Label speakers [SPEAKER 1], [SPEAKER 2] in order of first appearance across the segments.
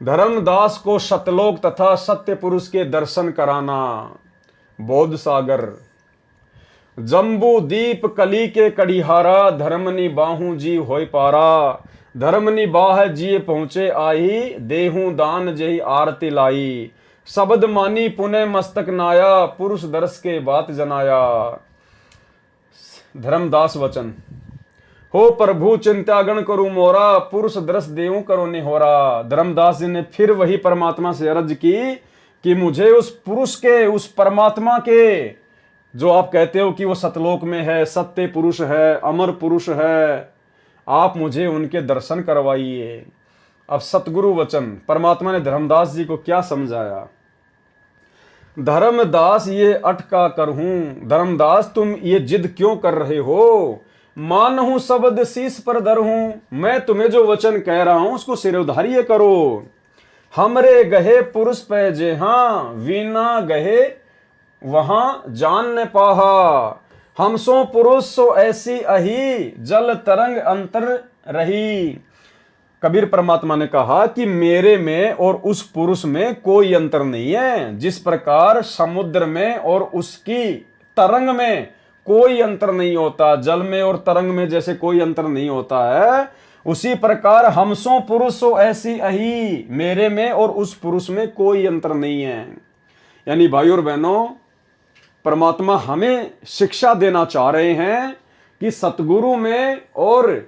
[SPEAKER 1] धर्मदास को सतलोक तथा सत्य पुरुष के दर्शन कराना। बोध सागर। जम्बू दीप कली के कड़िहारा, धर्म निबाहू जी होय पारा। धर्म निबाह जिये पहुँचे आई, देहू दान जही आरती लाई। शब्द मानी पुनः मस्तक नाया, पुरुष दर्श के बात जनाया। धर्मदास वचन। हो प्रभु चिंतागण करूं मोरा, पुरुष दर्श देऊं करो निहोरा। धर्मदास जी ने फिर वही परमात्मा से अर्ज की कि मुझे उस पुरुष के, उस परमात्मा के, जो आप कहते हो कि वो सतलोक में है, सत्य पुरुष है, अमर पुरुष है, आप मुझे उनके दर्शन करवाइए। अब सतगुरु वचन। परमात्मा ने धर्मदास जी को क्या समझाया? धर्मदास ये अटका कर हूं, धर्मदास तुम ये जिद क्यों कर रहे हो? मान हूं शब्द शीश पर धर हूं, मैं तुम्हें जो वचन कह रहा हूं उसको सिरोधार्य करो। हमरे गहे पुरुष पे जे हाँ, वीना गहे वहां जान न पाहा। हमसो पुरुष सो ऐसी अही, जल तरंग अंतर रही। कबीर परमात्मा ने कहा कि मेरे में और उस पुरुष में कोई अंतर नहीं है। जिस प्रकार समुद्र में और उसकी तरंग में कोई अंतर नहीं होता, जल में और तरंग में जैसे कोई अंतर नहीं होता है, उसी प्रकार हमसो पुरुष सो ऐसी अही, मेरे में और उस पुरुष में कोई अंतर नहीं है। यानी भाई और बहनों, परमात्मा हमें शिक्षा देना चाह रहे हैं कि सतगुरु में और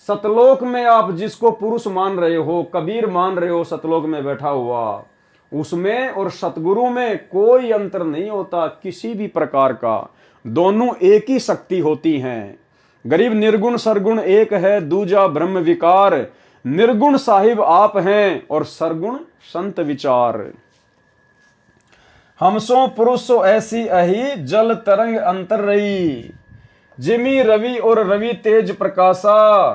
[SPEAKER 1] सतलोक में आप जिसको पुरुष मान रहे हो, कबीर मान रहे हो सतलोक में बैठा हुआ, उसमें और सतगुरु में कोई अंतर नहीं होता किसी भी प्रकार का। दोनों एक ही शक्ति होती हैं। गरीब निर्गुण सरगुण एक है, दूजा ब्रह्म विकार। निर्गुण साहिब आप हैं और सरगुण संत विचार। हमसो पुरुष सो ऐसी अही, जल तरंग अंतर रही। जिमी रवि और रवि तेज प्रकाशा,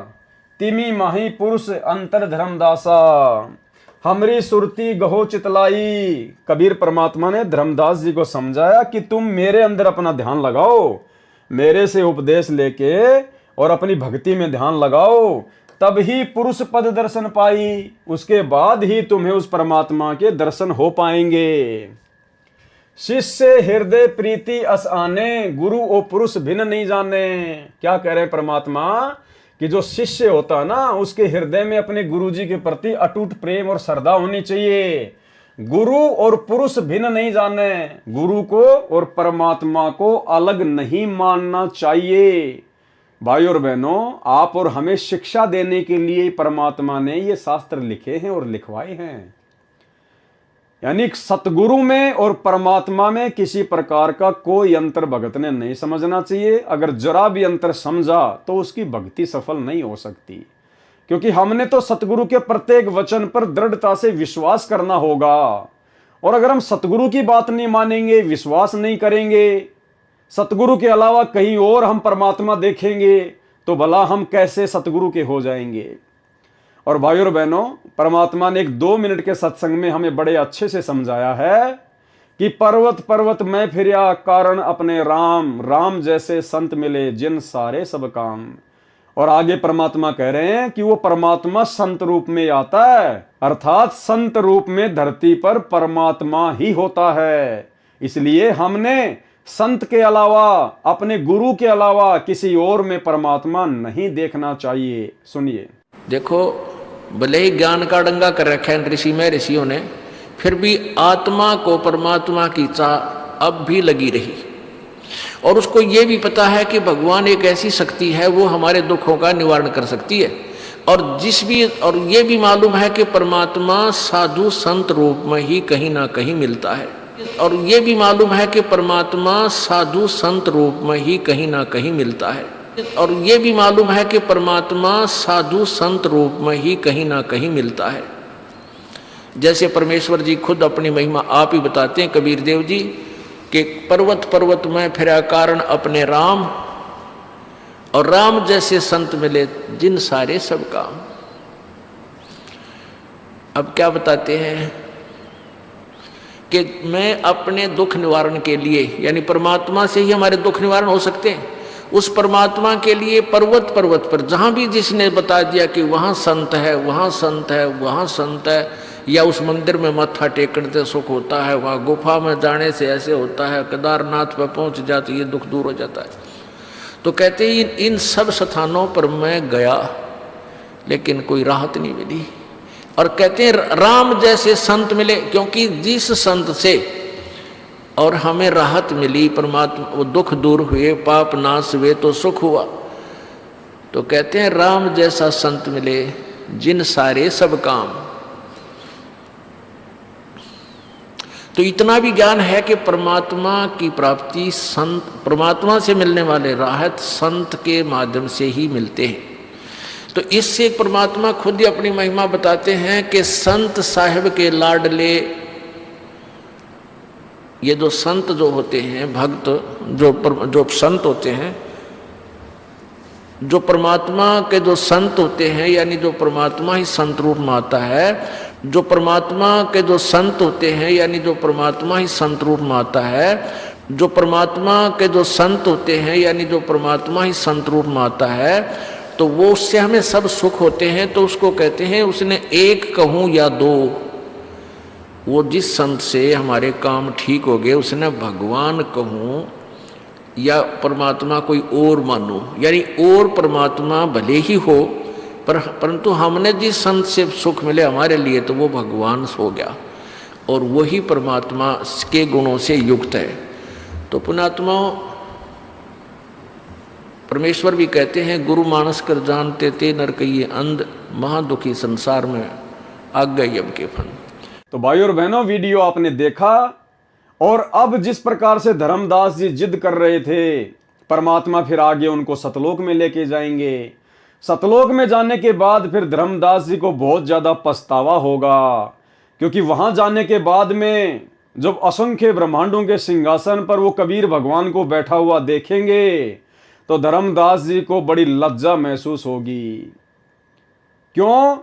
[SPEAKER 1] तिमी माही पुरुष अंतर धर्मदासा। हमरी सुरती गहो चितलाई। कबीर परमात्मा ने धर्मदास जी को समझाया कि तुम मेरे अंदर अपना ध्यान लगाओ, मेरे से उपदेश लेके और अपनी भक्ति में ध्यान लगाओ, तब ही पुरुष पद दर्शन पाई। उसके बाद ही तुम्हें उस परमात्मा के दर्शन हो पाएंगे। शिष्य हृदय प्रीति अस आने, गुरु ओ पुरुष भिन्न नहीं जाने। क्या कह रहे परमात्मा कि जो शिष्य होता है ना, उसके हृदय में अपने गुरुजी के प्रति अटूट प्रेम और श्रद्धा होनी चाहिए। गुरु और पुरुष भिन्न नहीं जाने, गुरु को और परमात्मा को अलग नहीं मानना चाहिए। भाई और बहनों, आप और हमें शिक्षा देने के लिए परमात्मा ने ये शास्त्र लिखे हैं और लिखवाए हैं। यानी सतगुरु में और परमात्मा में किसी प्रकार का कोई अंतर भगत ने नहीं समझना चाहिए। अगर जरा भी अंतर समझा तो उसकी भक्ति सफल नहीं हो सकती, क्योंकि हमने तो सतगुरु के प्रत्येक वचन पर दृढ़ता से विश्वास करना होगा। और अगर हम सतगुरु की बात नहीं मानेंगे, विश्वास नहीं करेंगे, सतगुरु के अलावा कहीं और हम परमात्मा देखेंगे, तो भला हम कैसे सतगुरु के हो जाएंगे। और भाई और बहनों, परमात्मा ने एक 2 मिनट के सत्संग में हमें बड़े अच्छे से समझाया है कि पर्वत पर्वत मैं फिरिया कारण अपने राम, राम जैसे संत मिले जिन सारे सब काम। और आगे परमात्मा कह रहे हैं कि वो परमात्मा संत रूप में आता है, अर्थात संत रूप में धरती पर परमात्मा ही होता है। इसलिए हमने संत के अलावा, अपने गुरु के अलावा किसी और में परमात्मा नहीं देखना चाहिए। सुनिए।
[SPEAKER 2] देखो, भले ही ज्ञान का डंगा कर रखा है ऋषि में ऋषियों ने, फिर भी आत्मा को परमात्मा की चाह अब भी लगी रही। और उसको ये भी पता है कि भगवान एक ऐसी शक्ति है, वो हमारे दुखों का निवारण कर सकती है। और ये भी मालूम है कि परमात्मा साधु संत रूप में ही कहीं ना कहीं मिलता है। और ये भी मालूम है कि परमात्मा साधु संत रूप में ही कहीं ना कहीं मिलता है। और ये भी मालूम है कि परमात्मा साधु संत रूप में ही कहीं ना कहीं मिलता है। जैसे परमेश्वर जी खुद अपनी महिमा आप ही बताते हैं, कबीर देव जी, कि पर्वत पर्वत में फिरा कारण अपने राम, और राम जैसे संत मिले जिन सारे सब काम। अब क्या बताते हैं कि मैं अपने दुख निवारण के लिए, यानी परमात्मा से ही हमारे दुख निवारण हो सकते हैं, उस परमात्मा के लिए पर्वत पर्वत पर जहाँ भी जिसने बता दिया कि वहाँ संत है, वहाँ संत है, वहाँ संत है, या उस मंदिर में मत्था टेकने से सुख होता है, वहाँ गुफा में जाने से ऐसे होता है, केदारनाथ पर पहुँच जाते ये दुख दूर हो जाता है, तो कहते हैं इन सब स्थानों पर मैं गया लेकिन कोई राहत नहीं मिली। और कहते हैं राम जैसे संत मिले, क्योंकि जिस संत से और हमें राहत मिली, परमात्मा वो दुख दूर हुए, पाप नाश हुए तो सुख हुआ, तो कहते हैं राम जैसा संत मिले जिन सारे सब काम। तो इतना भी ज्ञान है कि परमात्मा की प्राप्ति संत, परमात्मा से मिलने वाले राहत संत के माध्यम से ही मिलते हैं। तो इससे परमात्मा खुद ही अपनी महिमा बताते हैं कि संत साहिब के लाडले, ये जो संत जो होते हैं, भक्त जो संत होते हैं, जो परमात्मा के जो संत होते हैं, यानी जो परमात्मा ही संत रूप में आता है, जो परमात्मा के जो संत होते हैं, यानी जो परमात्मा ही संत रूप में आता है, जो परमात्मा के जो संत होते हैं, यानी जो परमात्मा ही संत रूप में आता है, तो वो उससे हमें सब सुख होते हैं। तो उसको कहते हैं, उसने एक कहूँ या दो, वो जिस संत से हमारे काम ठीक हो गए उसने भगवान कहूँ या परमात्मा कोई और मानो, यानी और परमात्मा भले ही हो परंतु हमने जिस संत से सुख मिले हमारे लिए, तो वो भगवान हो गया और वही परमात्मा के गुणों से युक्त है। तो पुण्यात्माओं, परमेश्वर भी कहते हैं, गुरु मानस कर जानते ते नर कहिए अंध, महादुखी संसार में आग गई अब के फन।
[SPEAKER 1] तो भाई और बहनों, वीडियो आपने देखा, और अब जिस प्रकार से धर्मदास जी जिद कर रहे थे, परमात्मा फिर आगे उनको सतलोक में लेके जाएंगे। सतलोक में जाने के बाद फिर धर्मदास जी को बहुत ज्यादा पछतावा होगा, क्योंकि वहां जाने के बाद में जब असंख्य ब्रह्मांडों के सिंहासन पर वो कबीर भगवान को बैठा हुआ देखेंगे, तो धर्मदास जी को बड़ी लज्जा महसूस होगी। क्यों?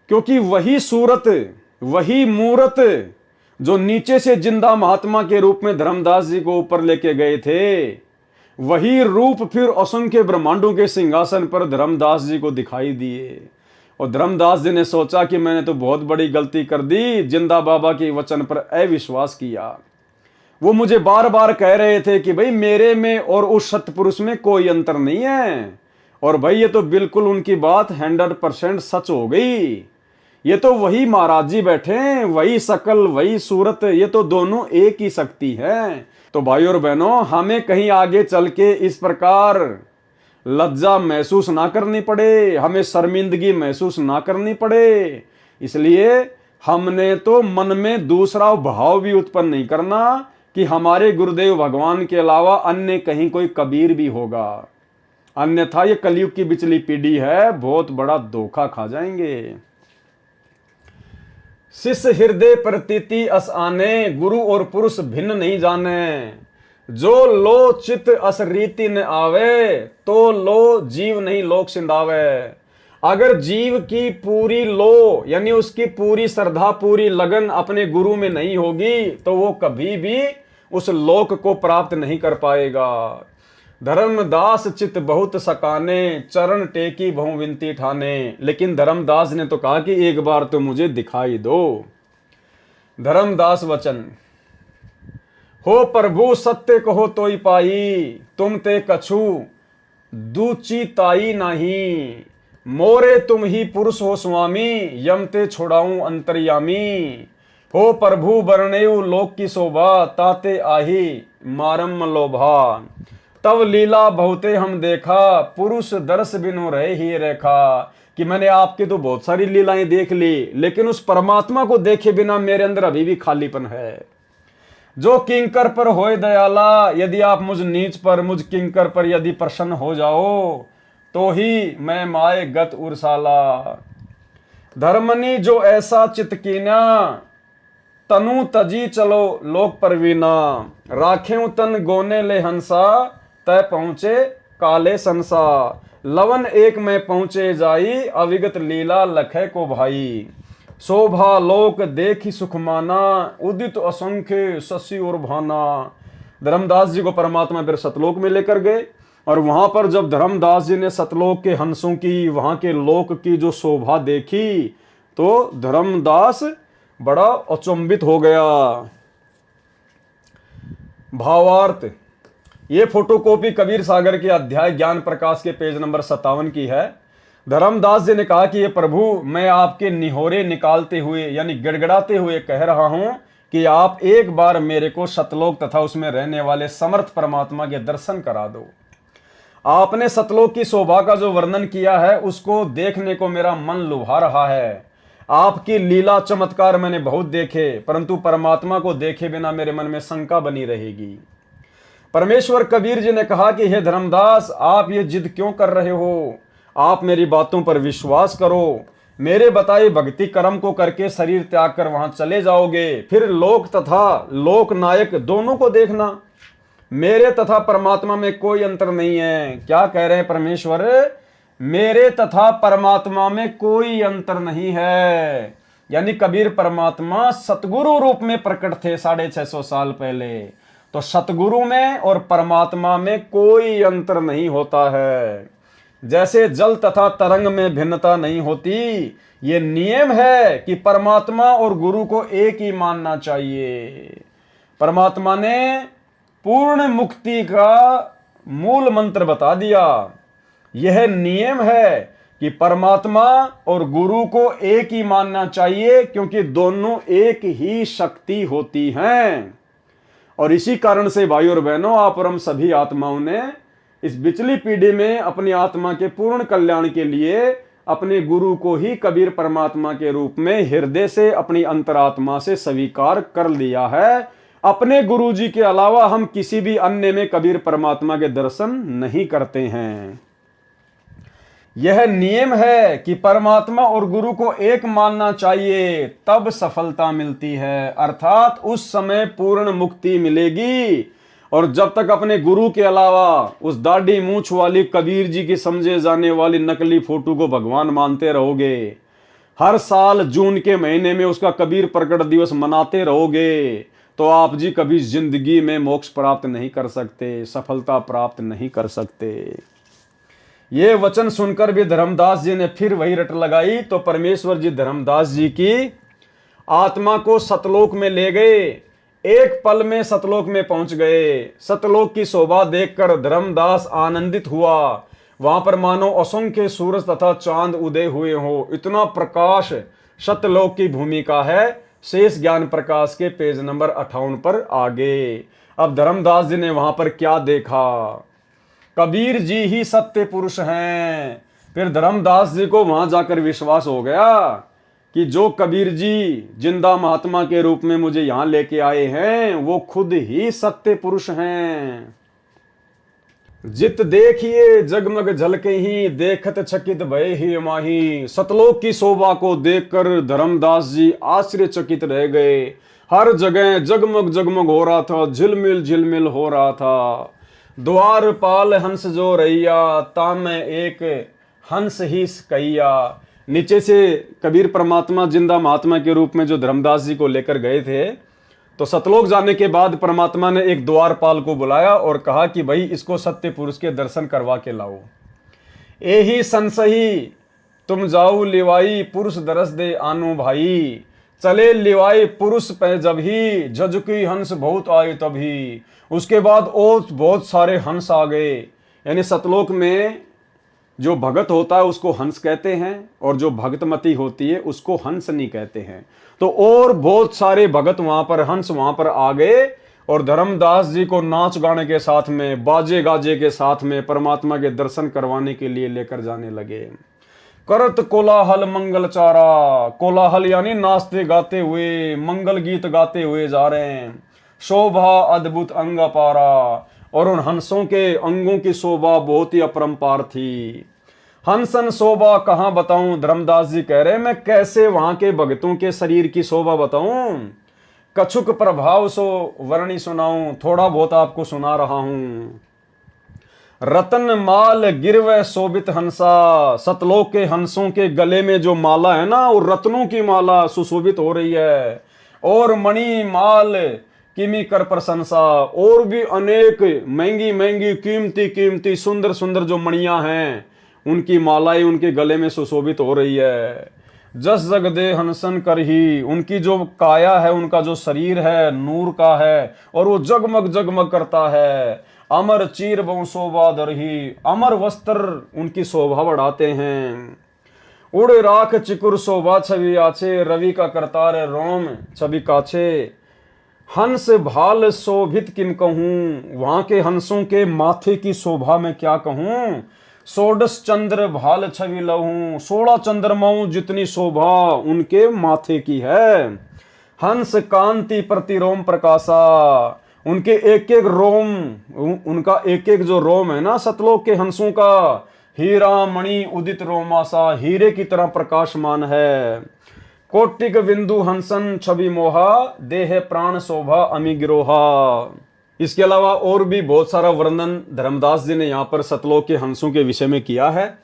[SPEAKER 1] क्योंकि वही सूरत, वही मूरत जो नीचे से जिंदा महात्मा के रूप में धर्मदास जी को ऊपर लेके गए थे, वही रूप फिर असंख्य ब्रह्मांडों के सिंहासन पर धर्मदास जी को दिखाई दिए। और धर्मदास जी ने सोचा कि मैंने तो बहुत बड़ी गलती कर दी, जिंदा बाबा के वचन पर अविश्वास किया। वो मुझे बार बार कह रहे थे कि भाई मेरे में और उस सतपुरुष में कोई अंतर नहीं है, और भाई ये तो बिल्कुल उनकी बात 100% सच हो गई। ये तो वही महाराज जी बैठे हैं, वही शकल, वही सूरत, ये तो दोनों एक ही शक्ति है। तो भाई और बहनों, हमें कहीं आगे चल के इस प्रकार लज्जा महसूस ना करनी पड़े, हमें शर्मिंदगी महसूस ना करनी पड़े, इसलिए हमने तो मन में दूसरा भाव भी उत्पन्न नहीं करना कि हमारे गुरुदेव भगवान के अलावा अन्य कहीं कोई कबीर भी होगा। अन्यथा ये कलयुग की बिचली पीढ़ी है, बहुत बड़ा धोखा खा जाएंगे। शिष्य हृदय प्रतीति अस आने, गुरु और पुरुष भिन्न नहीं जाने। जो लो चित अस रीति न आवे, तो लो जीव नहीं लोक सिंधावे। अगर जीव की पूरी लो, यानी उसकी पूरी श्रद्धा, पूरी लगन अपने गुरु में नहीं होगी, तो वो कभी भी उस लोक को प्राप्त नहीं कर पाएगा। धर्मदास चित बहुत सकाने, चरण टेकी बहु विनती ठाने। लेकिन धर्मदास ने तो कहा कि एक बार तो मुझे दिखाई दो। धर्मदास वचन, हो प्रभु सत्य कहो तोई पाई, तुम ते कछु दूची ताई नहीं। मोरे तुम ही पुरुष हो स्वामी, यम ते छोड़ाऊं अंतर्यामी। हो प्रभु बरनेऊ लोक की शोभा, ताते आही मारम लोभा। तब लीला बहुते हम देखा, पुरुष दर्श बिनु रहे ही रेखा। कि मैंने आपकी तो बहुत सारी लीलाएं देख ली, लेकिन उस परमात्मा को देखे बिना मेरे अंदर अभी भी खालीपन है। जो किंकर पर होए दयाला, यदि आप मुझ नीच पर, मुझ किंकर पर यदि प्रसन्न हो जाओ, तो ही मैं माए गत उर्साला। धर्मनी जो ऐसा चित कीना, तनु तजी चलो लोक परवीना। राखें तन गोने ले हंसा, तय पहुंचे काले संसा। लवन एक में पहुंचे जाई, अविगत लीला लखे को भाई। शोभा लोक देखी सुख माना, उदित असंख्य शशि और भाना। धर्मदास जी को परमात्मा फिर सतलोक में लेकर गए, और वहां पर जब धर्मदास जी ने सतलोक के हंसों की, वहां के लोक की जो शोभा देखी तो धर्मदास बड़ा अचंभित हो गया। भावार्थ, ये फोटोकॉपी कबीर सागर के अध्याय ज्ञान प्रकाश के पेज नंबर 57 की है। धर्मदास जी ने कहा कि ये प्रभु, मैं आपके निहोरे निकालते हुए यानी गिड़गिड़ाते हुए कह रहा हूं कि आप एक बार मेरे को सतलोक तथा उसमें रहने वाले समर्थ परमात्मा के दर्शन करा दो। आपने सतलोक की शोभा का जो वर्णन किया है उसको देखने को मेरा मन लुभा रहा है। आपकी लीला चमत्कार मैंने बहुत देखे, परंतु परमात्मा को देखे बिना मेरे मन में शंका बनी रहेगी। परमेश्वर कबीर जी ने कहा कि हे धर्मदास, आप ये जिद क्यों कर रहे हो? आप मेरी बातों पर विश्वास करो। मेरे बताए भक्ति कर्म को करके शरीर त्याग कर वहां चले जाओगे, फिर लोक तथा लोक नायक दोनों को देखना। मेरे तथा परमात्मा में कोई अंतर नहीं है। क्या कह रहे हैं परमेश्वर? मेरे तथा परमात्मा में कोई अंतर नहीं है। यानी कबीर परमात्मा सतगुरु रूप में प्रकट थे 650 साल पहले। तो सतगुरु में और परमात्मा में कोई अंतर नहीं होता है। जैसे जल तथा तरंग में भिन्नता नहीं होती, ये नियम है कि परमात्मा और गुरु को एक ही मानना चाहिए। परमात्मा ने पूर्ण मुक्ति का मूल मंत्र बता दिया। यह नियम है कि परमात्मा और गुरु को एक ही मानना चाहिए, क्योंकि दोनों एक ही शक्ति होती हैं। और इसी कारण से भाई और बहनों, आप और हम सभी आत्माओं ने इस बिचली पीढ़ी में अपनी आत्मा के पूर्ण कल्याण के लिए अपने गुरु को ही कबीर परमात्मा के रूप में हृदय से, अपनी अंतरात्मा से स्वीकार कर लिया है। अपने गुरु जी के अलावा हम किसी भी अन्य में कबीर परमात्मा के दर्शन नहीं करते हैं। यह नियम है कि परमात्मा और गुरु को एक मानना चाहिए, तब सफलता मिलती है, अर्थात उस समय पूर्ण मुक्ति मिलेगी। और जब तक अपने गुरु के अलावा उस दाढ़ी मूंछ वाली कबीर जी की समझे जाने वाली नकली फोटो को भगवान मानते रहोगे, हर साल जून के महीने में उसका कबीर प्रकट दिवस मनाते रहोगे, तो आप जी कभी जिंदगी में मोक्ष प्राप्त नहीं कर सकते, सफलता प्राप्त नहीं कर सकते। ये वचन सुनकर भी धर्मदास जी ने फिर वही रट लगाई। तो परमेश्वर जी धर्मदास जी की आत्मा को सतलोक में ले गए। एक पल में सतलोक में पहुंच गए। सतलोक की शोभा देखकर धर्मदास आनंदित हुआ। वहां पर मानो असंख्य सूरज तथा चांद उदय हुए हो, इतना प्रकाश सतलोक की भूमिका है। शेष ज्ञान प्रकाश के पेज नंबर 58 पर आगे। अब धर्मदास जी ने वहां पर क्या देखा? कबीर जी ही सत्य पुरुष हैं। फिर धर्मदास जी को वहां जाकर विश्वास हो गया कि जो कबीर जी जिंदा महात्मा के रूप में मुझे यहां लेके आए हैं, वो खुद ही सत्य पुरुष हैं। जित देखिए जगमग झलके ही, देखत चकित भय ही माही। सतलोक की शोभा को देखकर धर्मदास जी आश्चर्यचकित रह गए। हर जगह जगमग जगमग हो रहा था, झिलमिल झिलमिल हो रहा था। द्वारपाल हंस जो रैया, ताम एक हंस ही कैया। नीचे से कबीर परमात्मा जिंदा महात्मा के रूप में जो धर्मदास जी को लेकर गए थे, तो सतलोक जाने के बाद परमात्मा ने एक द्वारपाल को बुलाया और कहा कि भाई इसको सत्य पुरुष के दर्शन करवा के लाओ। एही संसही तुम जाऊ लिवाई, पुरुष दरस दे आनु भाई। चले लिवाई पुरुष पे जब ही, जजुकी हंस बहुत आए तभी। उसके बाद और बहुत सारे हंस आ गए। यानी सतलोक में जो भगत होता है उसको हंस कहते हैं, और जो भगतमती होती है उसको हंसनी कहते हैं। तो और बहुत सारे भगत वहां पर, हंस वहां पर आ गए और धर्मदास जी को नाच गाने के साथ में, बाजे गाजे के साथ में परमात्मा के दर्शन करवाने के लिए लेकर जाने लगे। करत कोलाहल मंगल चारा। कोलाहल यानी नाचते गाते हुए, मंगल गीत गाते हुए जा रहे हैं। शोभा अद्भुत अंग पारा। और उन हंसों के अंगों की शोभा बहुत ही अपरंपार थी। हंसन शोभा कहाँ बताऊं? धर्मदास जी कह रहे, मैं कैसे वहां के भक्तों के शरीर की शोभा बताऊं? कछुक प्रभाव सो वर्णी सुनाऊं। थोड़ा बहुत आपको सुना रहा हूं। रतन माल गिरवे शोभित हंसा। सतलोक के हंसों के गले में जो माला है ना, वो रत्नों की माला सुशोभित हो रही है। और मणि माल किमी कर प्रशंसा। और भी अनेक महंगी महंगी कीमती कीमती सुंदर सुंदर जो मणियां हैं, उनकी मालाएं उनके गले में सुशोभित हो रही है। जस जग दे हंसन कर ही, उनकी जो काया है, उनका जो शरीर है नूर का है और वो जगमग जगमग करता है। अमर चीर बहु शोभा दर ही, अमर वस्त्र उनकी शोभा बढ़ाते हैं। उड़े राख चिकुर शोभा छवि आछे, रवि का करतार रोम छवि काछे। हंस भाल शोभित किन कहूं, वहां के हंसों के माथे की शोभा में क्या कहूं। षोडश चंद्र भाल छवि लहूं, 16 चंद्रमाओं जितनी शोभा उनके माथे की है। हंस कांति प्रति रोम प्रकाशा, उनके एक एक रोम, उनका एक एक जो रोम है ना सतलोक के हंसों का, हीरा मणि उदित रोमासा, हीरे की तरह प्रकाशमान है। कोटिक बिंदु हंसन छवि मोहा, देह प्राण शोभा अमी गिरोहा। इसके अलावा और भी बहुत सारा वर्णन धर्मदास जी ने यहाँ पर सतलोक के हंसों के विषय में किया है।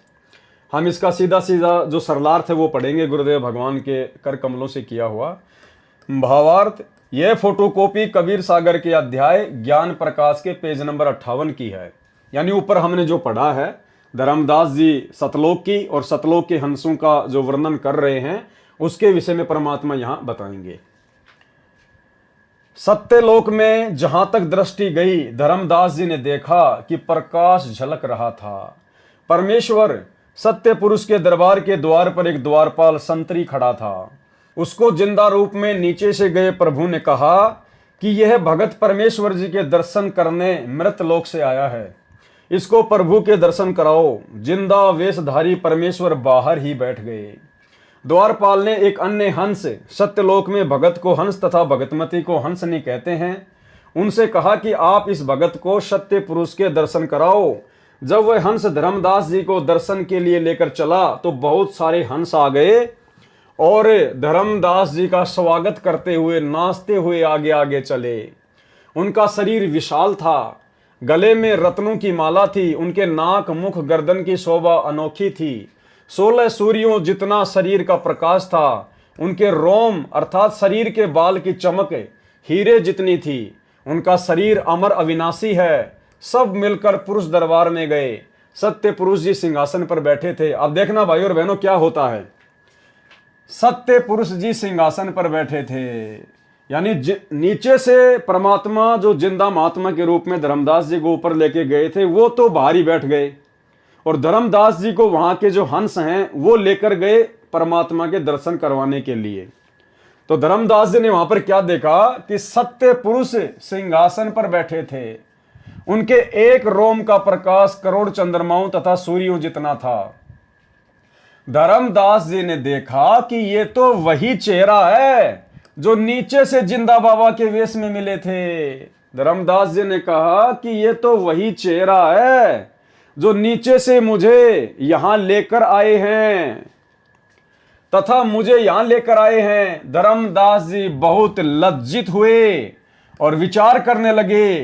[SPEAKER 1] हम इसका सीधा सीधा जो सरलार्थ है वो पढ़ेंगे, गुरुदेव भगवान के कर कमलों से किया हुआ भावार्थ। यह फोटोकॉपी कबीर सागर के अध्याय ज्ञान प्रकाश के पेज नंबर 58 की है। यानी ऊपर हमने जो पढ़ा है धर्मदास जी सतलोक की और सतलोक के हंसों का जो वर्णन कर रहे हैं, उसके विषय में परमात्मा यहां बताएंगे। सत्यलोक में जहां तक दृष्टि गई, धर्मदास जी ने देखा कि प्रकाश झलक रहा था। परमेश्वर सत्य पुरुष के दरबार के द्वार पर एक द्वारपाल संतरी खड़ा था। उसको जिंदा रूप में नीचे से गए प्रभु ने कहा कि यह भगत परमेश्वर जी के दर्शन करने मृत लोक से आया है, इसको प्रभु के दर्शन कराओ। जिंदा वेशधारी परमेश्वर बाहर ही बैठ गए। द्वारपाल ने एक अन्य हंस, सत्यलोक में भगत को हंस तथा भगतमती को हंस नहीं कहते हैं, उनसे कहा कि आप इस भगत को सत्य पुरुष के दर्शन कराओ। जब वह हंस धर्मदास जी को दर्शन के लिए लेकर चला तो बहुत सारे हंस आ गए और धर्मदास जी का स्वागत करते हुए नाचते हुए आगे आगे चले। उनका शरीर विशाल था, गले में रत्नों की माला थी, उनके नाक मुख गर्दन की शोभा अनोखी थी। 16 सूर्यों जितना शरीर का प्रकाश था। उनके रोम अर्थात शरीर के बाल की चमक हीरे जितनी थी। उनका शरीर अमर अविनाशी है। सब मिलकर पुरुष दरबार में गए। सत्य पुरुष जी सिंहासन पर बैठे थे। अब देखना भाई और बहनों क्या होता है। सत्य पुरुष जी सिंहासन पर बैठे थे, यानी नीचे से परमात्मा जो जिंदा महात्मा के रूप में धर्मदास जी को ऊपर लेके गए थे, वो तो बाहर ही बैठ गए और धर्मदास जी को वहां के जो हंस हैं वो लेकर गए परमात्मा के दर्शन करवाने के लिए। तो धर्मदास जी ने वहां पर क्या देखा कि सत्य पुरुष सिंहासन पर बैठे थे। उनके एक रोम का प्रकाश करोड़ चंद्रमाओं तथा सूर्यों जितना था। धर्मदास जी ने देखा कि ये तो वही चेहरा है जो नीचे से जिंदा बाबा के वेश में मिले थे। धर्मदास जी ने कहा कि ये तो वही चेहरा है जो नीचे से मुझे यहां लेकर आए हैं तथा मुझे यहां लेकर आए हैं। धर्मदास जी बहुत लज्जित हुए और विचार करने लगे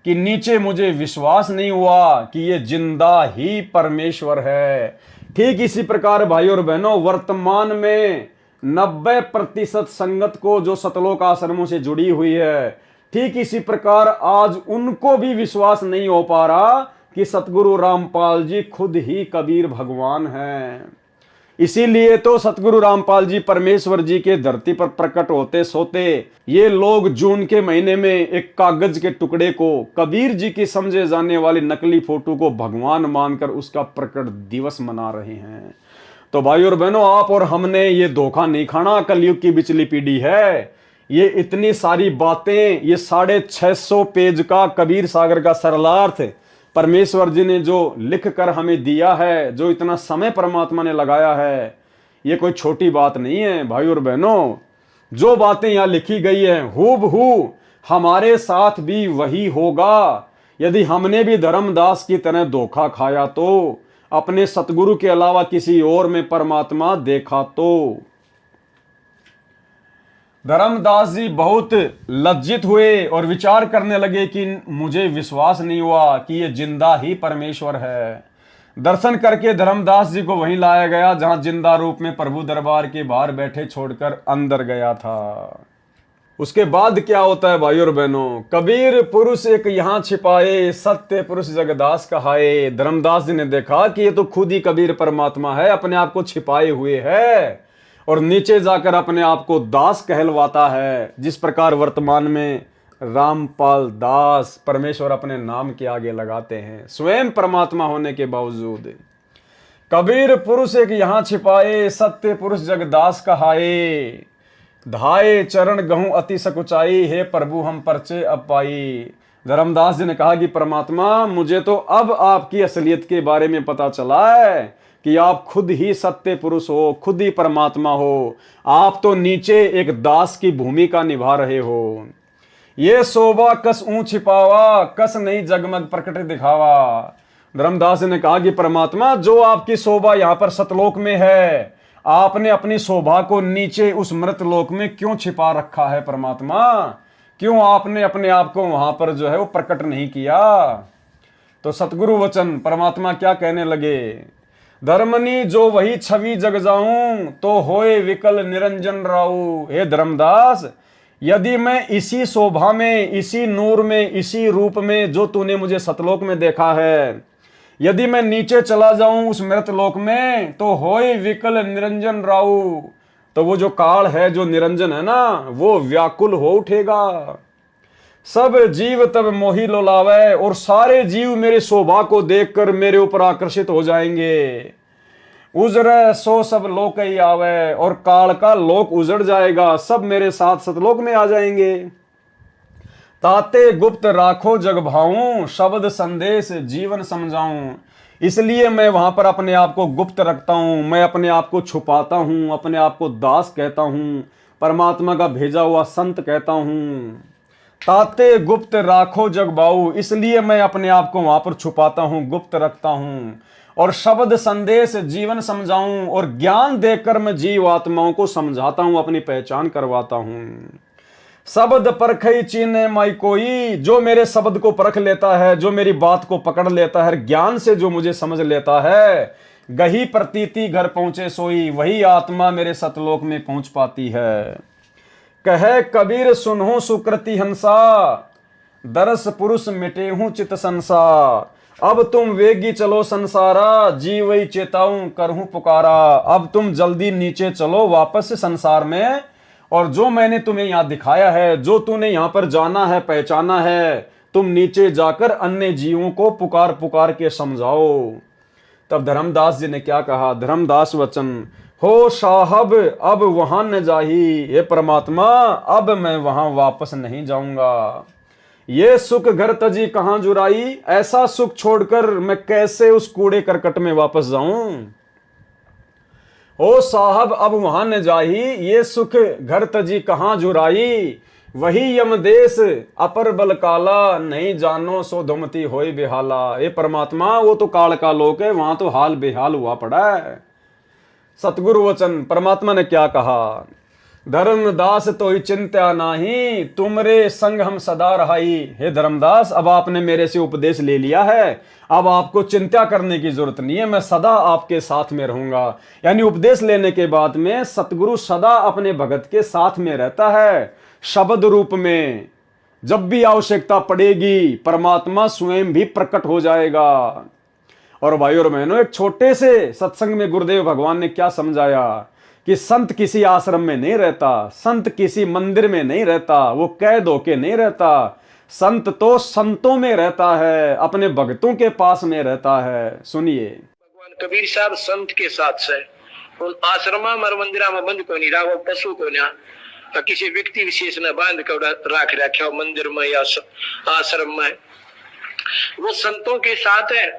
[SPEAKER 1] कि नीचे मुझे विश्वास नहीं हुआ कि ये जिंदा ही परमेश्वर है। ठीक इसी प्रकार भाई और बहनों, वर्तमान में 90% संगत को जो सतलोक आश्रमों से जुड़ी हुई है, ठीक इसी प्रकार आज उनको भी विश्वास नहीं हो पा रहा कि सतगुरु रामपाल जी खुद ही कबीर भगवान हैं। इसीलिए तो सतगुरु रामपाल जी परमेश्वर जी के धरती पर प्रकट होते सोते ये लोग जून के महीने में एक कागज के टुकड़े को, कबीर जी की समझे जाने वाली नकली फोटो को भगवान मानकर उसका प्रकट दिवस मना रहे हैं। तो भाई और बहनों, आप और हमने ये धोखा नहीं खाना। कलयुग की बिचली पीढ़ी है। ये इतनी सारी बातें, ये 650 पेज का कबीर सागर का सरलार्थ परमेश्वर जी ने जो लिख कर हमें दिया है, जो इतना समय परमात्मा ने लगाया है, ये कोई छोटी बात नहीं है भाई और बहनों। जो बातें यहाँ लिखी गई हैं हूबहू हमारे साथ भी वही होगा। यदि हमने भी धर्मदास की तरह धोखा खाया तो, अपने सतगुरु के अलावा किसी और में परमात्मा देखा तो। धर्मदास जी बहुत लज्जित हुए और विचार करने लगे कि मुझे विश्वास नहीं हुआ कि ये जिंदा ही परमेश्वर है। दर्शन करके धर्मदास जी को वहीं लाया गया जहां जिंदा रूप में प्रभु दरबार के बाहर बैठे छोड़कर अंदर गया था। उसके बाद क्या होता है भाई और बहनों, कबीर पुरुष एक यहाँ छिपाए, सत्य पुरुष जगदास कहाए। धर्मदास जी ने देखा कि ये तो खुद ही कबीर परमात्मा है, अपने आप को छिपाए हुए है और नीचे जाकर अपने आप को दास कहलवाता है। जिस प्रकार वर्तमान में रामपाल दास परमेश्वर अपने नाम के आगे लगाते हैं स्वयं परमात्मा होने के बावजूद। कबीर पुरुष एक यहाँ छिपाए, सत्य पुरुष जगदास कहाए। धाये चरण गहूं अति सकुचाई, हे प्रभु हम परचे अब पाई। धर्मदास जी ने कहा कि परमात्मा मुझे तो अब आपकी असलियत के बारे में पता चला है कि आप खुद ही सत्य पुरुष हो, खुद ही परमात्मा हो। आप तो नीचे एक दास की भूमिका निभा रहे हो। ये शोभा कस ऊं छिपावा, कस नहीं जगमग प्रकट दिखावा। धर्मदास जी ने कहा कि परमात्मा जो आपकी शोभा यहाँ पर सतलोक में है, आपने अपनी शोभा को नीचे उस मृत लोक में क्यों छिपा रखा है परमात्मा? क्यों आपने अपने आप को वहां पर जो है वो प्रकट नहीं किया? तो सतगुरु वचन परमात्मा क्या कहने लगे, धर्मनी जो वही छवि जग जाऊं, तो होए विकल निरंजन राऊ। हे धर्मदास, यदि मैं इसी शोभा में, इसी नूर में, इसी रूप में जो तूने मुझे सतलोक में देखा है, यदि मैं नीचे चला जाऊं उस मृत लोक में, तो होए विकल निरंजन राऊ। तो वो जो काल है, जो निरंजन है ना, वो व्याकुल हो उठेगा। सब जीव तब मोही लोलावे, और सारे जीव मेरी शोभा को देखकर मेरे ऊपर आकर्षित हो जाएंगे। उजरे सो सब लोक ही आवे, और काल का लोक उजड़ जाएगा, सब मेरे साथ सतलोक में आ जाएंगे। ताते गुप्त राखो जग भाऊं, शब्द संदेश जीवन समझाऊं। इसलिए मैं वहां पर अपने आप को गुप्त रखता हूं, मैं अपने आप को छुपाता हूं, अपने आप को दास कहता हूं, परमात्मा का भेजा हुआ संत कहता हूं। ताते गुप्त राखो जग भाऊ, इसलिए मैं अपने आप को वहां पर छुपाता हूं, गुप्त रखता हूं, और शब्द संदेश जीवन समझाऊं, और ज्ञान देकर मैं जीव आत्माओं को समझाता हूं, अपनी पहचान करवाता हूं। शब्द परखई चीने माई कोई, जो मेरे शब्द को परख लेता है, जो मेरी बात को पकड़ लेता है, ज्ञान से जो मुझे समझ लेता है, गही प्रतीति घर पहुंचे सोई, वही आत्मा मेरे सतलोक में पहुंच पाती है। कहे कबीर सुनहु सुकृति हंसा, दरस पुरुष मिटे हूं चित संसार। अब तुम वेगी चलो संसारा, जीवई चेताऊं करहूं पुकारा। अब तुम जल्दी नीचे चलो वापस संसार में, और जो मैंने तुम्हें यहां दिखाया है, जो तूने यहां पर जाना है, पहचाना है, तुम नीचे जाकर अन्य जीवों को पुकार पुकार के समझाओ। तब धर्मदास जी ने क्या कहा, धर्मदास वचन, हो साहब अब वहां न जाही। हे परमात्मा, अब मैं वहां वापस नहीं जाऊंगा। ये सुख घर तजी कहां जुराई, ऐसा सुख छोड़कर मैं कैसे उस कूड़े करकट में वापस जाऊं। ओ साहब अब वहां न जाही, ये सुख घर तजी कहां जुराई। वही यमदेश अपर बल काला, नहीं जानो सो धुमती होई बेहाला। ये परमात्मा, वो तो काल का लोक है, वहां तो हाल बेहाल हुआ पड़ा है। सतगुरु वचन परमात्मा ने क्या कहा, धर्मदास तो ही चिंता नाही, तुमरे संग हम सदा रहाई। हे धर्मदास, अब आपने मेरे से उपदेश ले लिया है, अब आपको चिंता करने की जरूरत नहीं है, मैं सदा आपके साथ में रहूंगा। यानी उपदेश लेने के बाद में सतगुरु सदा अपने भगत के साथ में रहता है, शब्द रूप में। जब भी आवश्यकता पड़ेगी परमात्मा स्वयं भी प्रकट हो जाएगा। और भाई और बहनों, एक छोटे से सत्संग में गुरुदेव भगवान ने क्या समझाया कि संत किसी आश्रम में नहीं रहता, संत किसी मंदिर में नहीं रहता, वो कैद होके नहीं रहता। संत तो संतों में रहता है, अपने भक्तों के पास में रहता है। सुनिए,
[SPEAKER 2] भगवान कबीर साहब संत के साथ से उन आश्रमा मर मंदिरा में बंद को नहीं रहा, पशु को ना किसी व्यक्ति विशेष ने बांध कर राख रखा मंदिर में या आश्रम में, वो संतों के साथ है।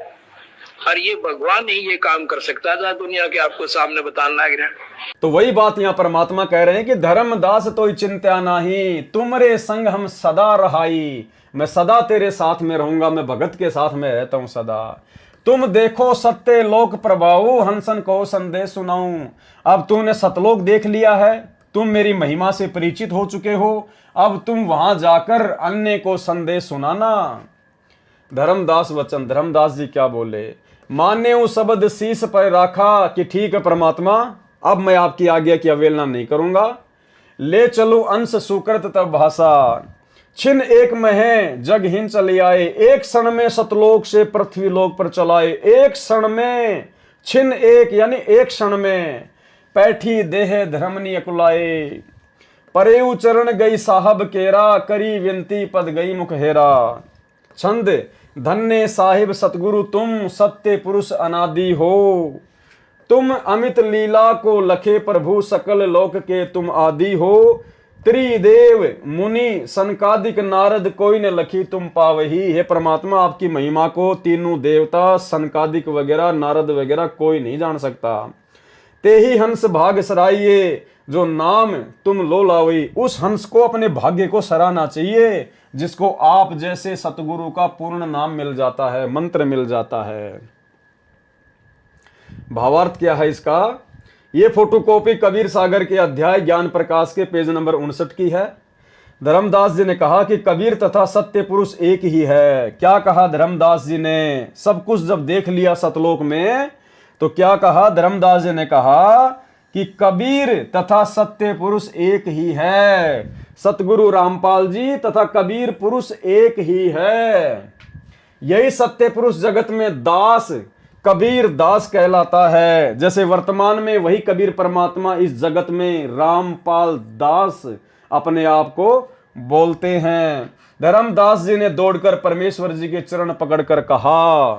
[SPEAKER 2] और ये भगवान ही ये काम कर सकता था, दुनिया के आपको सामने बताना लग रहा है।
[SPEAKER 1] तो वही बात यहाँ परमात्मा कह रहे हैं कि धर्मदास तो चिंता नाही, तुमरे संग हम सदा रहाई। मैं सदा तेरे साथ में रहूंगा, मैं भगत के साथ में रहता हूं सदा। तुम देखो सत्य लोक प्रभाऊ, हंसन को संदेश सुनाऊं। अब तूने सतलोक देख लिया है, तुम मेरी महिमा से परिचित हो चुके हो, अब तुम वहां जाकर अन्य को संदेश सुनाना। धर्मदास वचन, धर्मदास जी क्या बोले, माने वो शब्द शीश पर रखा कि ठीक है परमात्मा, अब मैं आपकी आज्ञा की अवहेलना नहीं करूंगा। ले चलो अंश सुकृत तब भाषा। छिन एक मह जग हिन चले आए, एक क्षण में सतलोक से पृथ्वी लोक पर चलाए। एक क्षण में, छिन एक यानी एक क्षण में, पैठी देह धर्मनी अकुलाए। परेऊ चरण गई साहब केरा, करी विनती पद गई मुख हेरा। छंद धन्य साहिब सतगुरु तुम, सत्य पुरुष अनादि हो। तुम अमित लीला को लखे प्रभु, सकल लोक के तुम आदि हो। त्रिदेव मुनि सनकादिक नारद, कोई न लखी तुम पावही। हे परमात्मा, आपकी महिमा को तीनों देवता सनकादिक वगैरह नारद वगैरह कोई नहीं जान सकता। ते ही हंस भाग सराइये, जो नाम तुम लो लावई। उस हंस को अपने भाग्य को सराहना चाहिए जिसको आप जैसे सतगुरु का पूर्ण नाम मिल जाता है, मंत्र मिल जाता है। भावार्थ क्या है इसका? ये फोटोकॉपी कबीर सागर के अध्याय ज्ञान प्रकाश के पेज नंबर 59 की है। धर्मदास जी ने कहा कि कबीर तथा सत्य पुरुष एक ही है। क्या कहा धर्मदास जी ने? सब कुछ जब देख लिया सतलोक में तो क्या कहा धर्मदास जी ने? कहा कि कबीर तथा सत्य पुरुष एक ही है। सतगुरु रामपाल जी तथा कबीर पुरुष एक ही है। यही सत्य पुरुष जगत में दास, कबीर दास कहलाता है। जैसे वर्तमान में वही कबीर परमात्मा इस जगत में रामपाल दास अपने आप को बोलते हैं। धर्मदास जी ने दौड़कर परमेश्वर जी के चरण पकड़कर कहा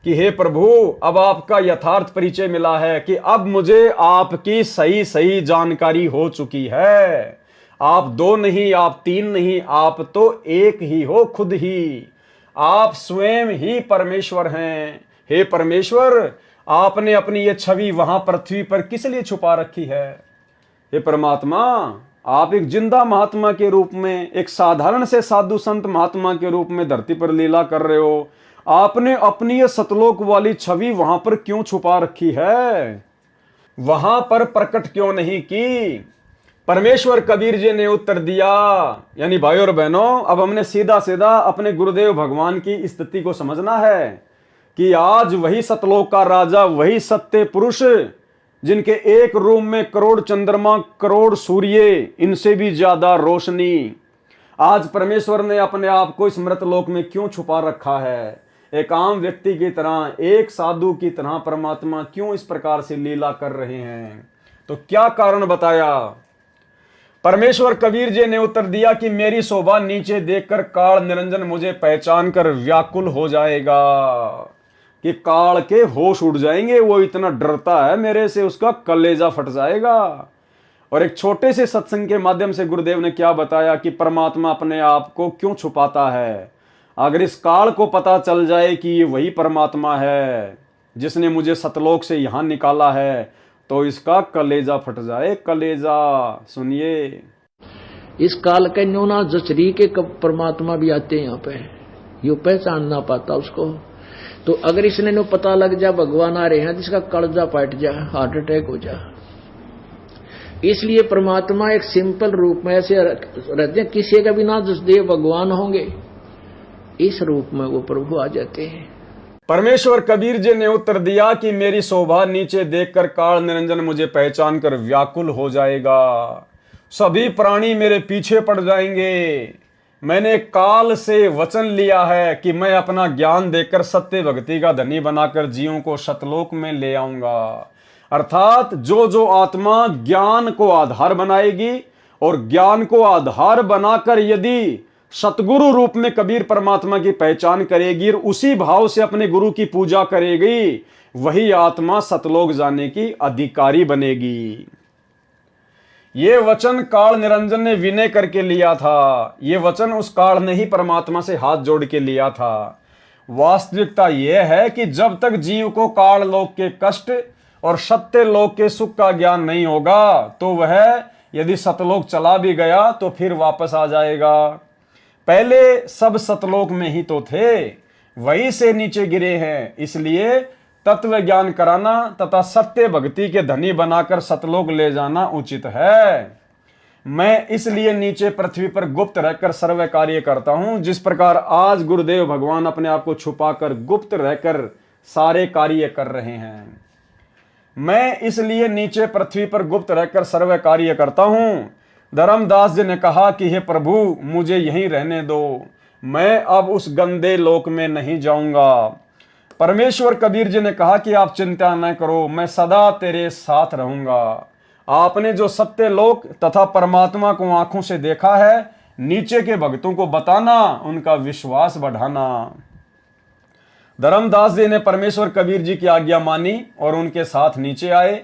[SPEAKER 1] कि हे प्रभु, अब आपका यथार्थ परिचय मिला है कि अब मुझे आपकी सही सही जानकारी हो चुकी है। आप दो नहीं, आप तीन नहीं, आप तो एक ही हो खुद ही। आप स्वयं ही परमेश्वर हैं। हे परमेश्वर, आपने अपनी ये छवि वहां पृथ्वी पर किस लिए छुपा रखी है? हे परमात्मा, आप एक जिंदा महात्मा के रूप में, एक साधारण से साधु संत महात्मा के रूप में धरती पर लीला कर रहे हो। आपने अपनी ये सतलोक वाली छवि वहां पर क्यों छुपा रखी है? वहां पर प्रकट क्यों नहीं की? परमेश्वर कबीर जी ने उत्तर दिया। यानी भाइयों और बहनों, अब हमने सीधा सीधा अपने गुरुदेव भगवान की स्थिति को समझना है कि आज वही सतलोक का राजा, वही सत्य पुरुष, जिनके एक रूम में करोड़ चंद्रमा, करोड़ सूर्य, इनसे भी ज्यादा रोशनी, आज परमेश्वर ने अपने आप को इस मृतलोक में क्यों छुपा रखा है? एक आम व्यक्ति की तरह, एक साधु की तरह परमात्मा क्यों इस प्रकार से लीला कर रहे हैं? तो क्या कारण बताया? परमेश्वर कबीर जी ने उत्तर दिया कि मेरी शोभा नीचे देखकर काल निरंजन मुझे पहचान कर व्याकुल हो जाएगा, कि काल के होश उड़ जाएंगे। वो इतना डरता है मेरे से, उसका कलेजा फट जाएगा। और एक छोटे से सत्संग के माध्यम से गुरुदेव ने क्या बताया कि परमात्मा अपने आप को क्यों छुपाता है। अगर इस काल को पता चल जाए कि ये वही परमात्मा है जिसने मुझे सतलोक से यहां निकाला है, तो इसका कलेजा फट जाए। कलेजा सुनिए,
[SPEAKER 2] इस काल के न्यूना जचरी के परमात्मा भी आते हैं यहाँ पे, यू पहचान ना पाता उसको। तो अगर इसने नो पता लग जा भगवान आ रहे हैं, जिसका कलेजा फट जा, हार्ट अटैक हो जा। इसलिए परमात्मा एक सिंपल रूप में ऐसे रहते हैं, किसी का भी ना जसदेव भगवान होंगे, इस रूप में वो प्रभु आ जाते हैं।
[SPEAKER 1] परमेश्वर कबीर जी ने उत्तर दिया कि मेरी शोभा नीचे देखकर काल निरंजन मुझे पहचान कर व्याकुल हो जाएगा। सभी प्राणी मेरे पीछे पड़ जाएंगे। मैंने काल से वचन लिया है कि मैं अपना ज्ञान देकर सत्य भक्ति का धनी बनाकर जीवों को सतलोक में ले आऊंगा। अर्थात जो जो आत्मा ज्ञान को आधार बनाएगी और ज्ञान को आधार बनाकर यदि सतगुरु रूप में कबीर परमात्मा की पहचान करेगी और उसी भाव से अपने गुरु की पूजा करेगी, वही आत्मा सतलोक जाने की अधिकारी बनेगी। ये वचन काल निरंजन ने विनय करके लिया था। ये वचन उस काल ने ही परमात्मा से हाथ जोड़ के लिया था। वास्तविकता यह है कि जब तक जीव को काल लोक के कष्ट और सत्य लोक के सुख का ज्ञान नहीं होगा, तो वह यदि सतलोक चला भी गया तो फिर वापस आ जाएगा। पहले सब सतलोक में ही तो थे, वहीं से नीचे गिरे हैं। इसलिए तत्व ज्ञान कराना तथा सत्य भक्ति के धनी बनाकर सतलोक ले जाना उचित है। मैं इसलिए नीचे पृथ्वी पर गुप्त रहकर सर्व कार्य करता हूं, जिस प्रकार आज गुरुदेव भगवान अपने आप को छुपाकर गुप्त रहकर सारे कार्य कर रहे हैं। मैं इसलिए नीचे पृथ्वी पर गुप्त रहकर सर्व कार्य करता हूं। धर्मदास जी ने कहा कि हे प्रभु, मुझे यहीं रहने दो, मैं अब उस गंदे लोक में नहीं जाऊंगा। परमेश्वर कबीर जी ने कहा कि आप चिंता न करो, मैं सदा तेरे साथ रहूंगा। आपने जो सत्य लोक तथा परमात्मा को आंखों से देखा है, नीचे के भक्तों को बताना, उनका विश्वास बढ़ाना। धर्मदास जी ने परमेश्वर कबीर जी की आज्ञा मानी और उनके साथ नीचे आए,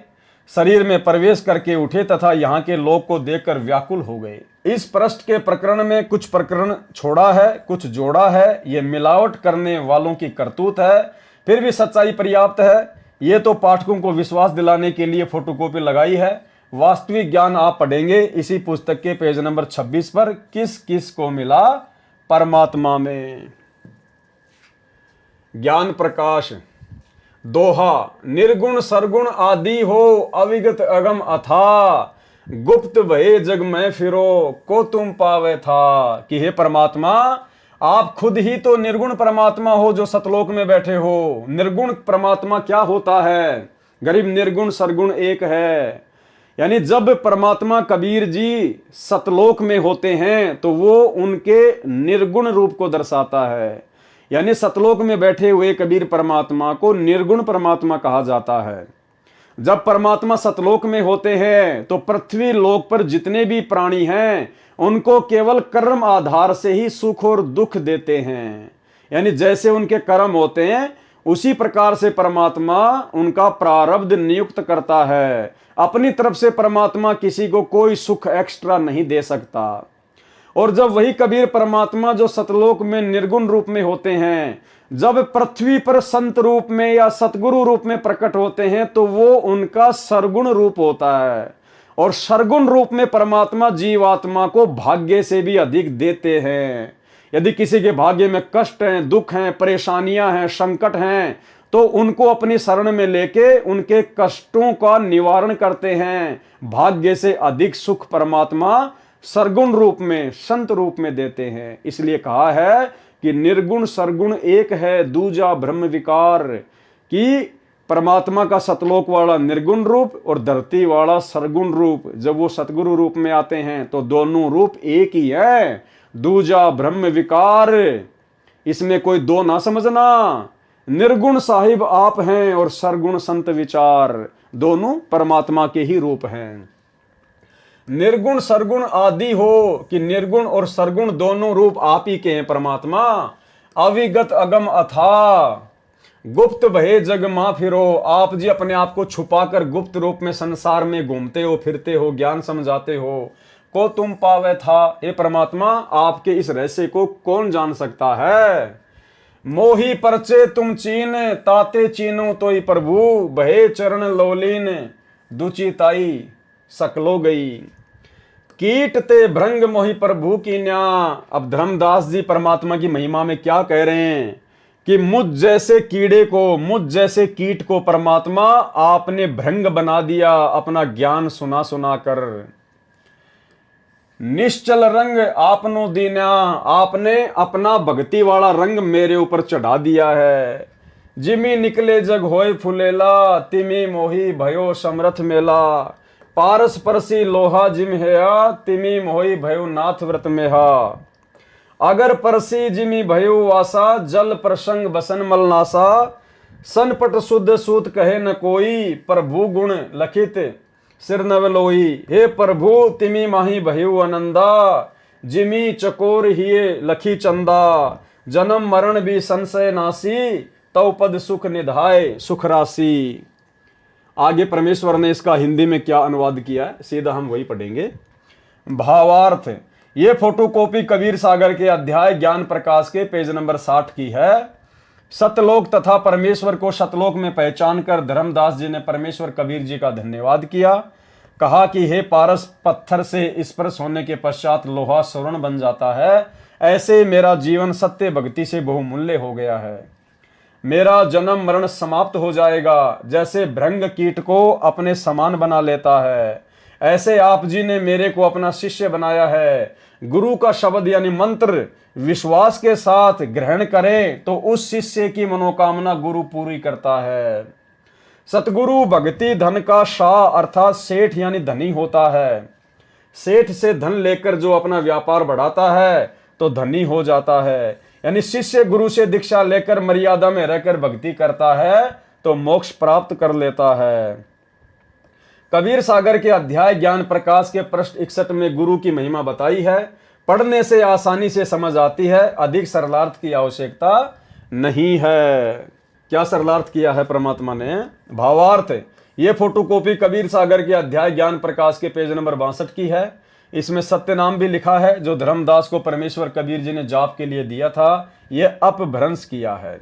[SPEAKER 1] शरीर में प्रवेश करके उठे तथा यहाँ के लोक को देखकर व्याकुल हो गए। इस पृष्ठ के प्रकरण में कुछ प्रकरण छोड़ा है, कुछ जोड़ा है। ये मिलावट करने वालों की करतूत है, फिर भी सच्चाई पर्याप्त है। ये तो पाठकों को विश्वास दिलाने के लिए फोटोकॉपी लगाई है। वास्तविक ज्ञान आप पढ़ेंगे इसी पुस्तक के पेज नंबर 26 पर, किस किस को मिला परमात्मा में। ज्ञान प्रकाश दोहा, निर्गुण सरगुण आदि हो, अविगत अगम अथा, गुप्त भये जग में फिरो, को तुम पावे था। कि हे परमात्मा, आप खुद ही तो निर्गुण परमात्मा हो जो सतलोक में बैठे हो। निर्गुण परमात्मा क्या होता है? गरीब निर्गुण सरगुण एक है। यानी जब परमात्मा कबीर जी सतलोक में होते हैं तो वो उनके निर्गुण रूप को दर्शाता है। यानी सतलोक में बैठे हुए कबीर परमात्मा को निर्गुण परमात्मा कहा जाता है। जब परमात्मा सतलोक में होते हैं तो पृथ्वी लोक पर जितने भी प्राणी हैं उनको केवल कर्म आधार से ही सुख और दुख देते हैं। यानी जैसे उनके कर्म होते हैं उसी प्रकार से परमात्मा उनका प्रारब्ध नियुक्त करता है। अपनी तरफ से परमात्मा किसी को कोई सुख एक्स्ट्रा नहीं दे सकता। और जब वही कबीर परमात्मा जो सतलोक में निर्गुण रूप में होते हैं, जब पृथ्वी पर संत रूप में या सतगुरु रूप में प्रकट होते हैं तो वो उनका सरगुण रूप होता है। और सरगुण रूप में परमात्मा जीवात्मा को भाग्य से भी अधिक देते हैं। यदि किसी के भाग्य में कष्ट हैं, दुख हैं, परेशानियां हैं, संकट हैं, तो उनको अपनी शरण में लेके उनके कष्टों का निवारण करते हैं। भाग्य से अधिक सुख परमात्मा सरगुण रूप में, संत रूप में देते हैं। इसलिए कहा है कि निर्गुण सरगुण एक है, दूजा ब्रह्म विकार। कि परमात्मा का सतलोक वाला निर्गुण रूप और धरती वाला सरगुण रूप, जब वो सतगुरु रूप में आते हैं तो दोनों रूप एक ही है। दूजा ब्रह्म विकार, इसमें कोई दो ना समझना। निर्गुण साहिब आप हैं और सरगुण संत विचार, दोनों परमात्मा के ही रूप हैं। निर्गुण सरगुण आदि हो, कि निर्गुण और सरगुण दोनों रूप आप ही के हैं परमात्मा। अविगत अगम अथा, गुप्त भये जग मा फिरो, आप जी अपने आप को छुपाकर गुप्त रूप में संसार में घूमते हो, फिरते हो, ज्ञान समझाते हो। को तुम पावे था, हे परमात्मा आपके इस रहस्य को कौन जान सकता है। मोही परचे तुम चीन, ताते चीनो तोई प्रभु, भये चरण लोलीन, दुचिताई सकलो गई। कीट ते भृंग मोहि प्रभु की न्या। अब धर्मदास जी परमात्मा की महिमा में क्या कह रहे हैं कि मुझ जैसे कीड़े को, मुझ जैसे कीट को परमात्मा आपने भृंग बना दिया अपना ज्ञान सुना सुना कर। निश्चल रंग आपनो दीना, आपने अपना भक्ति वाला रंग मेरे ऊपर चढ़ा दिया है। जिमी निकले जग होय फुलेला, तिमी मोही भयो समरथ मेला, पारस परसी लोहा जिम हेया, तिमी मोही भयो नाथ व्रत मेहा। अगर परसी जिमी भयो वासा, जल प्रसंग बसन मलनासा, सनपट शुद्ध सूत कहे न कोई, प्रभु गुण लखित सिर नवलोई। हे प्रभु तिमी माही भयो आनंदा, जिमी चकोर हिये लखी चंदा, जन्म मरण भी संशय नासी, तव पद सुख निधाय सुख राशि। आगे परमेश्वर ने इसका हिंदी में क्या अनुवाद किया है, सीधा हम वही पढ़ेंगे। भावार्थ, ये फोटोकॉपी कबीर सागर के अध्याय ज्ञान प्रकाश के पेज नंबर 60 की है। सतलोक तथा परमेश्वर को सतलोक में पहचान कर धर्मदास जी ने परमेश्वर कबीर जी का धन्यवाद किया। कहा कि हे पारस, पत्थर से स्पर्श होने के पश्चात लोहा स्वर्ण बन जाता है, ऐसे मेरा जीवन सत्य भक्ति से बहुमूल्य हो गया है। मेरा जन्म मरण समाप्त हो जाएगा। जैसे भृंग कीट को अपने समान बना लेता है, ऐसे आप जी ने मेरे को अपना शिष्य बनाया है। गुरु का शब्द यानी मंत्र विश्वास के साथ ग्रहण करें तो उस शिष्य की मनोकामना गुरु पूरी करता है। सतगुरु भक्ति धन का शाह अर्थात सेठ यानी धनी होता है। सेठ से धन लेकर जो अपना व्यापार बढ़ाता है तो धनी हो जाता है। यानी शिष्य गुरु से दीक्षा लेकर मर्यादा में रहकर भक्ति करता है तो मोक्ष प्राप्त कर लेता है। कबीर सागर के अध्याय ज्ञान प्रकाश के पृष्ठ 61 में गुरु की महिमा बताई है। पढ़ने से आसानी से समझ आती है, अधिक सरलार्थ की आवश्यकता नहीं है। क्या सरलार्थ किया है परमात्मा ने? भावार्थ। ये फोटोकॉपी कबीर सागर के अध्याय ज्ञान प्रकाश के पेज नंबर 62 की है। इसमें सत्य नाम भी लिखा है जो धर्मदास को परमेश्वर कबीर जी ने जाप के लिए दिया था, ये अपभ्रंश किया है।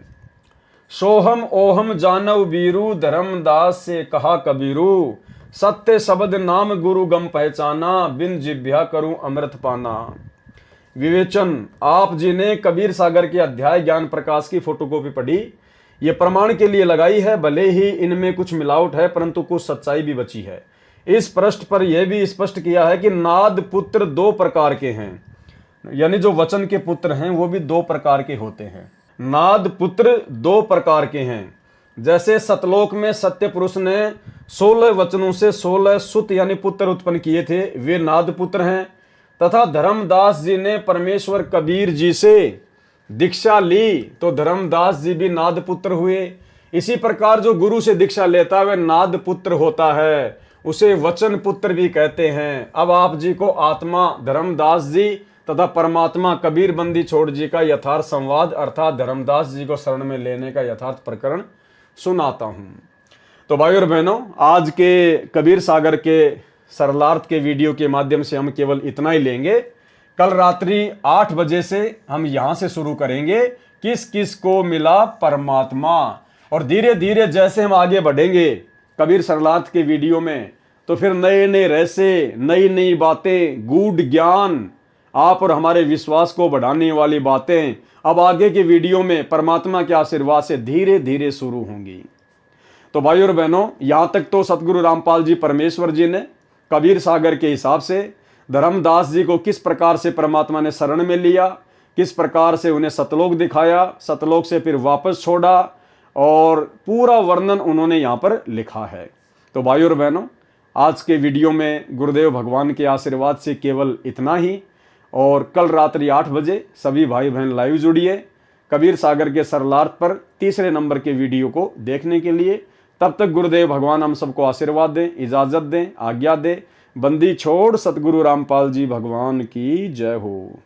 [SPEAKER 1] सोहम ओहम जानव बीरू धर्मदास से कहा कबीरू, सत्य शब्द नाम गुरु गम पहचाना, बिन जिभ्या करूं अमृत पाना। विवेचन। आप जी ने कबीर सागर के अध्याय ज्ञान प्रकाश की फोटोकॉपी पढ़ी, ये प्रमाण के लिए लगाई है। भले ही इनमें कुछ मिलावट है परंतु कुछ सच्चाई भी बची है। इस पृष्ठ पर यह भी स्पष्ट किया है कि नाद पुत्र दो प्रकार के हैं, यानी जो वचन के पुत्र हैं वो भी दो प्रकार के होते हैं। नाद पुत्र दो प्रकार के हैं। जैसे सतलोक में सत्य पुरुष ने 16 वचनों से 16 सुत यानी पुत्र उत्पन्न किए थे, वे नाद पुत्र हैं। तथा धर्मदास जी ने परमेश्वर कबीर जी से दीक्षा ली तो धर्मदास जी भी नाद पुत्र हुए। इसी प्रकार जो गुरु से दीक्षा लेता है वह नाद पुत्र होता है, उसे वचन पुत्र भी कहते हैं। अब आप जी को आत्मा धर्मदास जी तथा परमात्मा कबीर बंदी छोड़ जी का यथार्थ संवाद अर्थात धर्मदास जी को शरण में लेने का यथार्थ प्रकरण सुनाता हूं। तो भाई और बहनों, आज के कबीर सागर के सरलार्थ के वीडियो के माध्यम से हम केवल इतना ही लेंगे। कल रात्रि 8 बजे से हम यहां से शुरू करेंगे किस किस को मिला परमात्मा, और धीरे धीरे जैसे हम आगे बढ़ेंगे कबीर सरलार्थ के वीडियो में तो फिर नए नए रहस्य, नई नई बातें, गूढ़ ज्ञान, आप और हमारे विश्वास को बढ़ाने वाली बातें अब आगे के वीडियो में परमात्मा के आशीर्वाद से धीरे धीरे शुरू होंगी। तो भाई और बहनों, यहां तक तो सतगुरु रामपाल जी परमेश्वर जी ने कबीर सागर के हिसाब से धर्मदास जी को किस प्रकार से परमात्मा ने शरण में लिया, किस प्रकार से उन्हें सतलोक दिखाया, सतलोक से फिर वापस छोड़ा, और पूरा वर्णन उन्होंने यहाँ पर लिखा है। तो भाई और बहनों, आज के वीडियो में गुरुदेव भगवान के आशीर्वाद से केवल इतना ही, और कल रात्रि 8 बजे सभी भाई बहन लाइव जुड़िए कबीर सागर के सरलार्थ पर तीसरे नंबर के वीडियो को देखने के लिए। तब तक गुरुदेव भगवान हम सबको आशीर्वाद दें, इजाजत दें, आज्ञा दें। बंदी छोड़ सतगुरु रामपाल जी भगवान की जय हो।